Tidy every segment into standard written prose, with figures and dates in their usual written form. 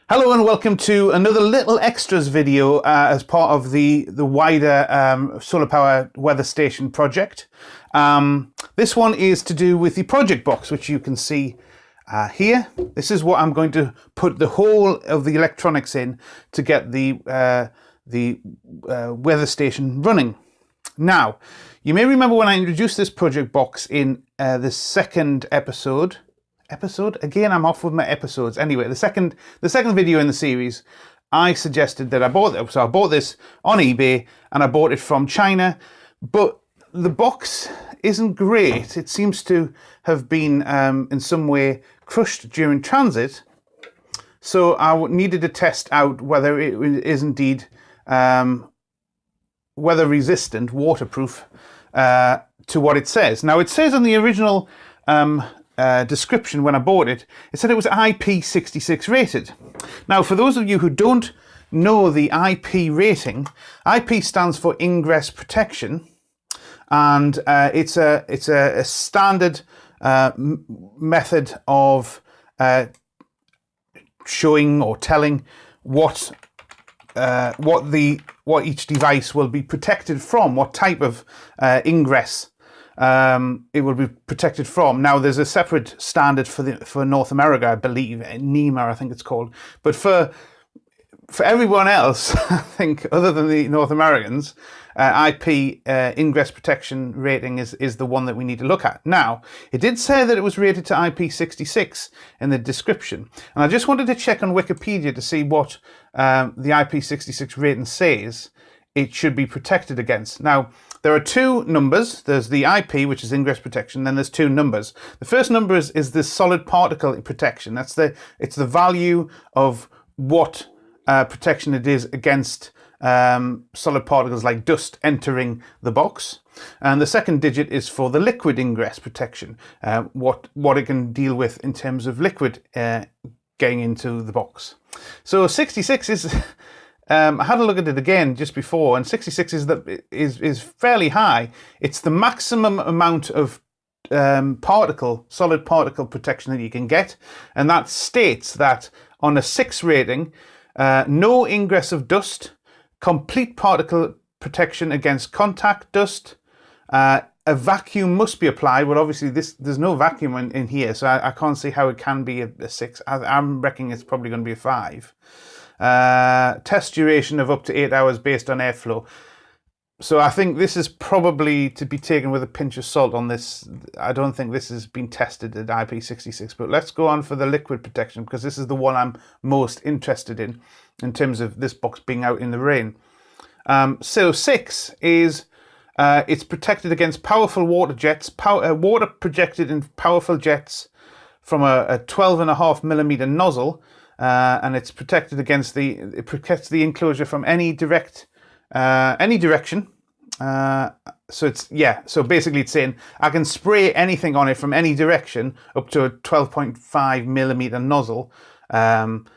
Hello and welcome to another little extras video as part of the wider solar power weather station project. This one is to do with the project box, which you can see here. This is what I'm going to put the whole of the electronics in to get the weather station running. Now, you may remember when I introduced this project box in the second episode. Again, I'm off with my episodes. Anyway, the second video in the series, I suggested that I bought it. So I bought this on eBay and I bought it from China, but the box isn't great. It seems to have been in some way crushed during transit. So I needed to test out whether it is indeed weather resistant, waterproof, to what it says. Now it says on the original description when I bought it, it said it was IP66 rated. Now, for those of you who don't know the IP rating, IP stands for ingress protection, and it's a standard method of showing or telling what each device will be protected from, what type of ingress it will be protected from. Now, there's a separate standard for North America, I believe, NEMA, I think it's called. But for everyone else, I think, other than the North Americans, IP ingress protection rating is the one that we need to look at. Now, it did say that it was rated to IP66 in the description, and I just wanted to check on Wikipedia to see what the IP66 rating says it should be protected against. Now, there are two numbers. There's the IP, which is ingress protection, then there's two numbers. The first number is the solid particle protection. It's the value of what protection it is against solid particles like dust entering the box. And the second digit is for the liquid ingress protection, what it can deal with in terms of liquid getting into the box. So 66 is... I had a look at it again just before, and 66 is fairly high. It's the maximum amount of solid particle protection that you can get, and that states that on a 6 rating, no ingress of dust, complete particle protection against contact dust, a vacuum must be applied. Well, obviously there's no vacuum in here, so I can't see how it can be a 6. I'm reckoning it's probably going to be a 5. Test duration of up to 8 hours based on airflow. So I think this is probably to be taken with a pinch of salt on this. I don't think this has been tested at IP66, but let's go on for the liquid protection, because this is the one I'm most interested in terms of this box being out in the rain. So 6 is it's protected against powerful water jets, water projected in powerful jets from a 12.5 millimeter nozzle. And it's protected against it protects the enclosure from any direction. So basically it's saying I can spray anything on it from any direction up to a 12.5 millimeter nozzle, and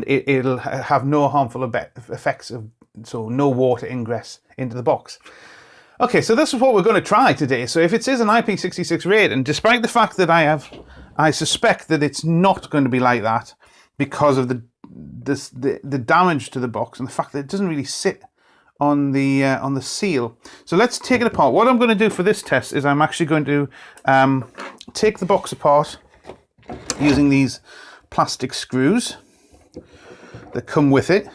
it'll have no harmful effects so no water ingress into the box. Okay, so this is what we're going to try today. So if it is an IP66 rating, despite the fact that I suspect that it's not going to be like that, because of the damage to the box and the fact that it doesn't really sit on the seal. So let's take it apart. What I'm going to do for this test is I'm actually going to take the box apart using these plastic screws that come with it,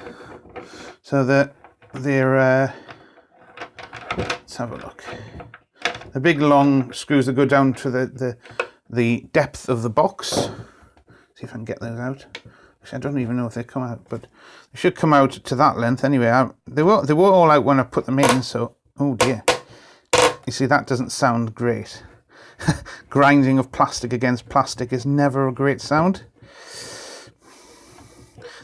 so that they're let's have a look. The big long screws that go down to the depth of the box. See if I can get those out. Actually, I don't even know if they come out, but they should come out to that length anyway. They were all out when I put them in, so oh dear. You see, that doesn't sound great. Grinding of plastic against plastic is never a great sound.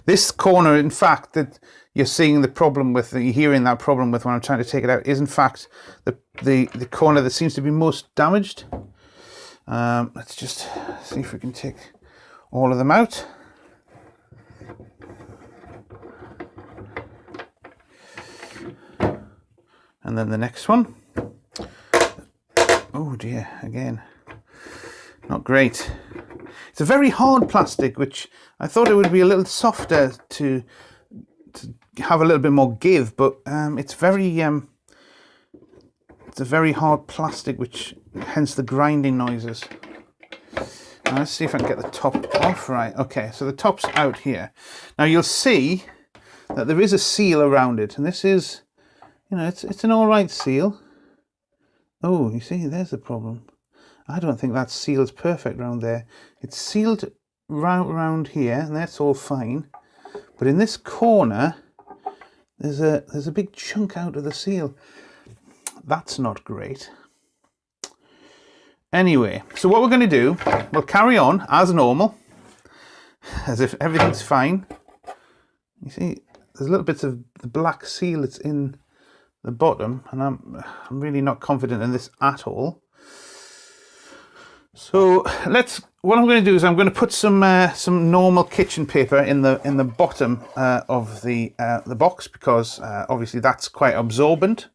This corner, in fact, that you're seeing the problem with, you're hearing that problem with when I'm trying to take it out, is in fact the corner that seems to be most damaged. Let's just see if we can take all of them out. And then the next one. Oh dear, again, not great. It's a very hard plastic, which I thought it would be a little softer to have a little bit more give, but it's a very hard plastic, which hence the grinding noises. Now let's see if I can get the top off. Right, okay, so the top's out here. Now you'll see that there is a seal around it, and this is, you know, it's an all right seal. Oh, you see, there's the problem. I don't think that seal's perfect around there. It's sealed round here, and that's all fine. But in this corner, there's a big chunk out of the seal. That's not great. Anyway, so what we're going to do, we'll carry on as normal, as if everything's fine. You see, there's little bits of the black seal that's in the bottom, and I'm really not confident in this at all. So what I'm going to do is I'm going to put some normal kitchen paper in the bottom of the box, because obviously that's quite absorbent.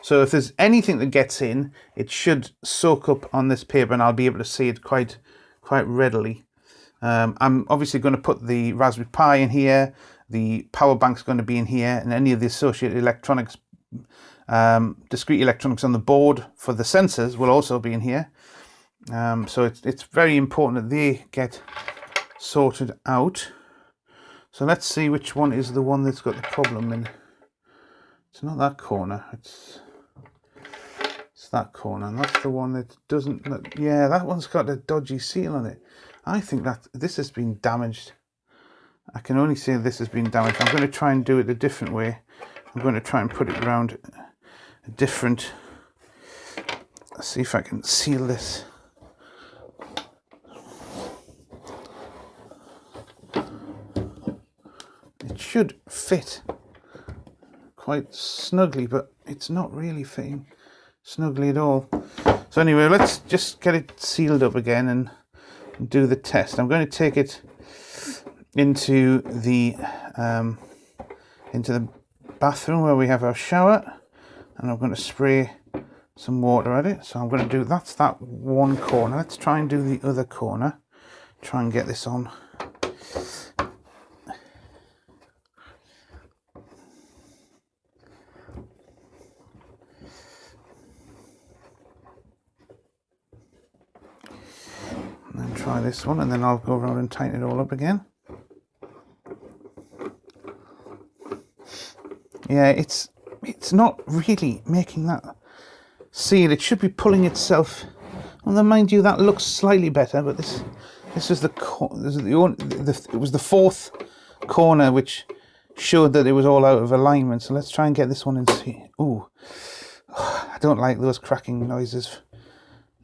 So if there's anything that gets in, it should soak up on this paper, and I'll be able to see it quite readily. I'm obviously going to put the Raspberry Pi in here. The power bank's going to be in here, and any of the associated electronics, discrete electronics on the board for the sensors will also be in here. So it's very important that they get sorted out. So let's see which one is the one that's got the problem in. It's not that corner, it's that corner, and that's the one that doesn't, yeah, that one's got a dodgy seal on it. I think that this has been damaged. I can only say this has been damaged. I'm going to try and do it a different way. I'm going to try and put it around a different, let's see if I can seal this. It should fit quite snugly, but it's not really fitting snugly at all. So anyway, let's just get it sealed up again and do the test. I'm going to take it into the bathroom where we have our shower, and I'm going to spray some water at it. So I'm going to do, that's that one corner. Let's try and do the other corner. Try and get this on. And then try this one, and then I'll go around and tighten it all up again. Yeah, it's not really making that seal. It should be pulling itself. Well, then mind you, that looks slightly better, but this is it was the fourth corner which showed that it was all out of alignment. So let's try and get this one and see. Ooh, I don't like those cracking noises.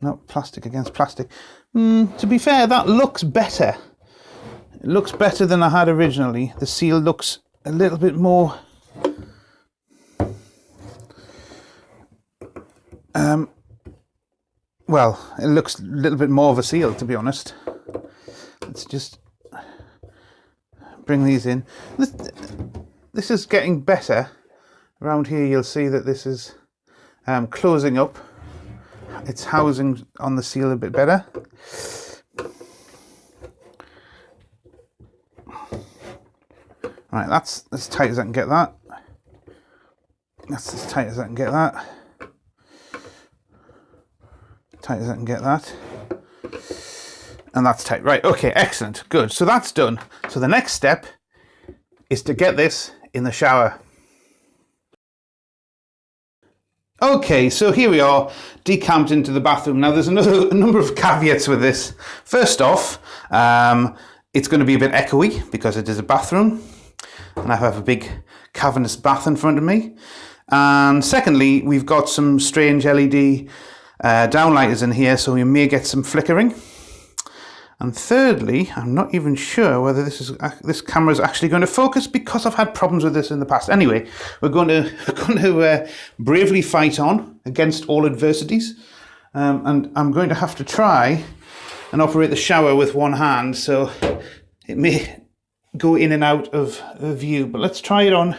Not plastic against plastic. To be fair, that looks better. It looks better than I had originally. The seal looks a little bit more well, it looks a little bit more of a seal, to be honest. Let's just bring these in. This is getting better. Around here you'll see that this is closing up. It's housing on the seal a bit better. Right, that's as tight as I can get that. That's as tight as I can get that. Tight as I can get that. And that's tight. Right, okay, excellent, good. So that's done. So the next step is to get this in the shower. Okay, so here we are, decamped into the bathroom. Now there's a number of caveats with this. First off, it's going to be a bit echoey because it is a bathroom, and I have a big cavernous bath in front of me. And secondly, we've got some strange LED downlighters in here, so we may get some flickering. And thirdly, I'm not even sure whether this camera is actually going to focus, because I've had problems with this in the past. Anyway, we're going to bravely fight on against all adversities, and I'm going to have to try and operate the shower with one hand, so it may go in and out of view. But let's try it on.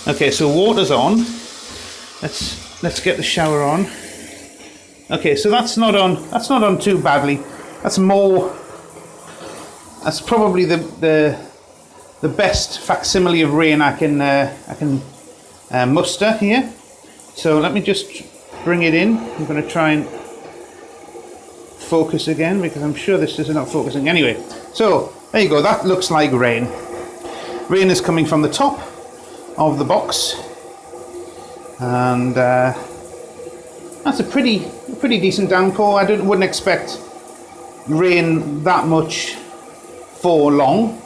Okay, so water's on. Let's get the shower on. Okay, so that's not on too badly. That's more. That's probably the best facsimile of rain I can muster here. So let me just bring it in. I'm going to try and focus again because I'm sure this is not focusing. Anyway, so there you go. That looks like rain. Rain is coming from the top of the box, and that's a pretty decent downpour. I wouldn't expect rain that much for long.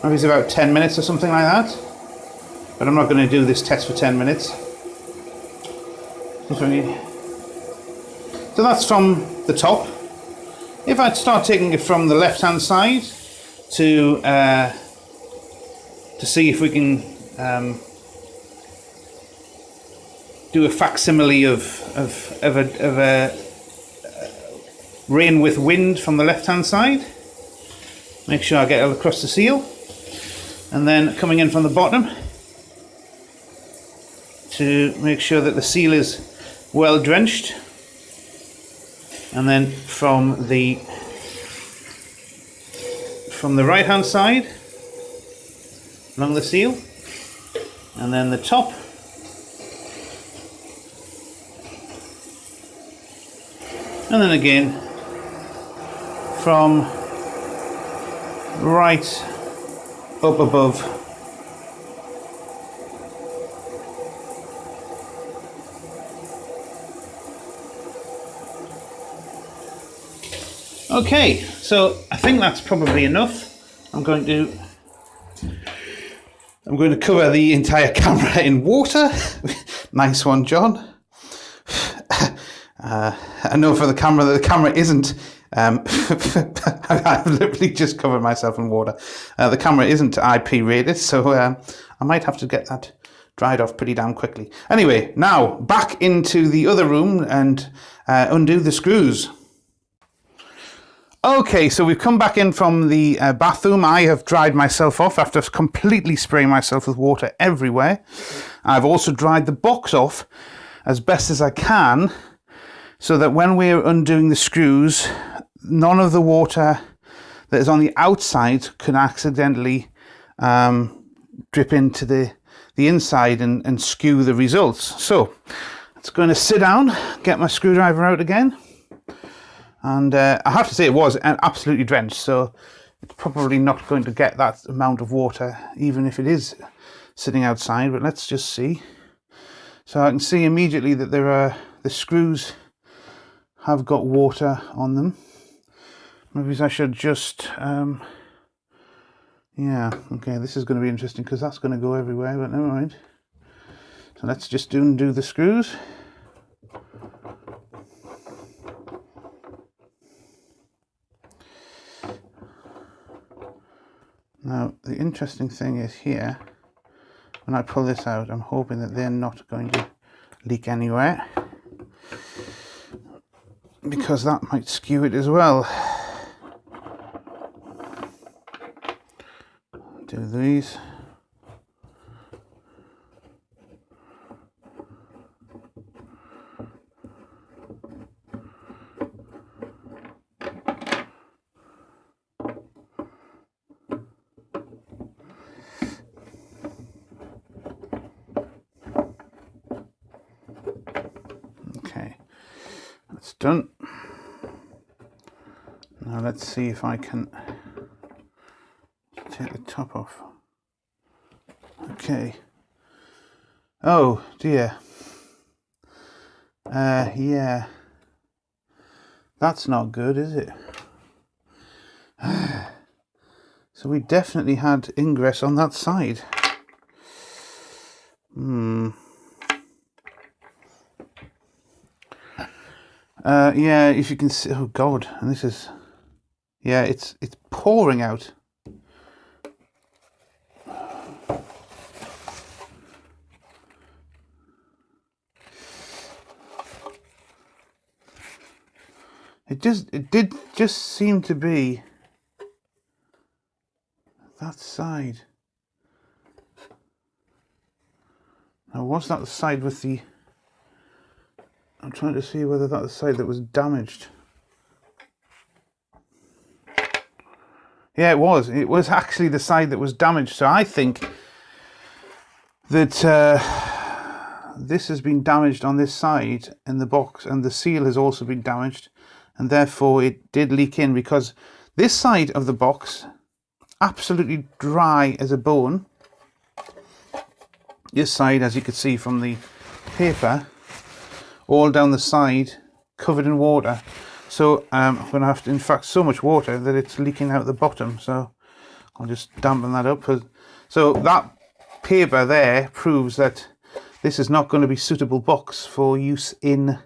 Maybe it's about 10 minutes or something like that. But I'm not going to do this test for 10 minutes. So that's from the top. If I start taking it from the left-hand side to see if we can do a facsimile of a rain with wind from the left-hand side. Make sure I get it across the seal, and then coming in from the bottom to make sure that the seal is well drenched, and then from the right hand side along the seal, and then the top, and then again from right up above. Okay, so I think that's probably enough. I'm going to cover the entire camera in water. Nice one, John. I know for the camera isn't. I've literally just covered myself in water. The camera isn't IP rated, so I might have to get that dried off pretty damn quickly. Anyway, now back into the other room and undo the screws. Okay, so we've come back in from the bathroom. I have dried myself off after completely spraying myself with water everywhere. I've also dried the box off as best as I can, so that when we're undoing the screws, none of the water that is on the outside can accidentally drip into the inside and skew the results. So it's going to sit down, get my screwdriver out again. And I have to say it was absolutely drenched, so it's probably not going to get that amount of water, even if it is sitting outside, but let's just see. So I can see immediately that the screws have got water on them. Maybe I should just, yeah, okay, this is going to be interesting because that's going to go everywhere, but never mind. So let's just undo the screws. Now, the interesting thing is here, when I pull this out, I'm hoping that they're not going to leak anywhere, because that might skew it as well. Do these. Okay, that's done. Now let's see if I can take the top off. Okay. Oh dear. Yeah. That's not good, is it? So we definitely had ingress on that side. Yeah, if you can see, oh God, and this is, yeah, it's pouring out. It did just seem to be that side. Now, was that the side with the, I'm trying to see whether that's the side that was damaged. Yeah, it was. It was actually the side that was damaged. So I think that this has been damaged on this side in the box, and the seal has also been damaged, and therefore it did leak in, because this side of the box, absolutely dry as a bone. This side, as you could see from the paper, all down the side, covered in water. So I'm going to have to, in fact, so much water that it's leaking out the bottom. So I'll just dampen that up. So that paper there proves that this is not going to be suitable box for use in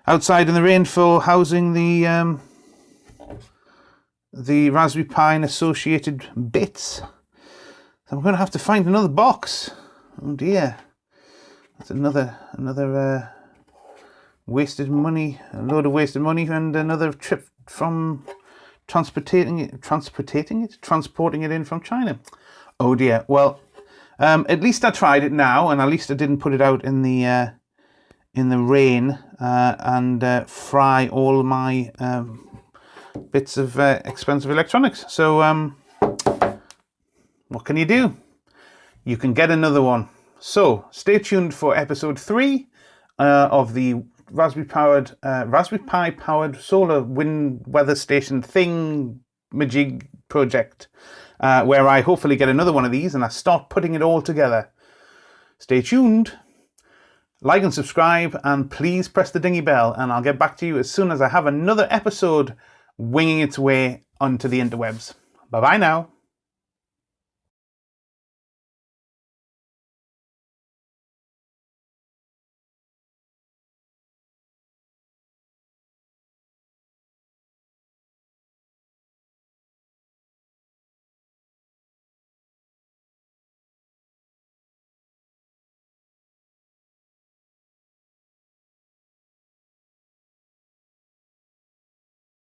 outside in the rain for housing the Raspberry Pi and associated bits. So I'm going to have to find another box. Oh dear, that's another wasted money, a load of wasted money, and another trip from transporting it in from China. Oh dear. Well, at least I tried it now, and at least I didn't put it out in the rain and fry all my bits of expensive electronics. So what can you do? You can get another one. So stay tuned for episode 3 of the Raspberry Pi powered solar wind weather station majig project, where I hopefully get another one of these and I start putting it all together. Stay tuned, like and subscribe, and please press the dingy bell, and I'll get back to you as soon as I have another episode winging its way onto the interwebs. Bye bye now.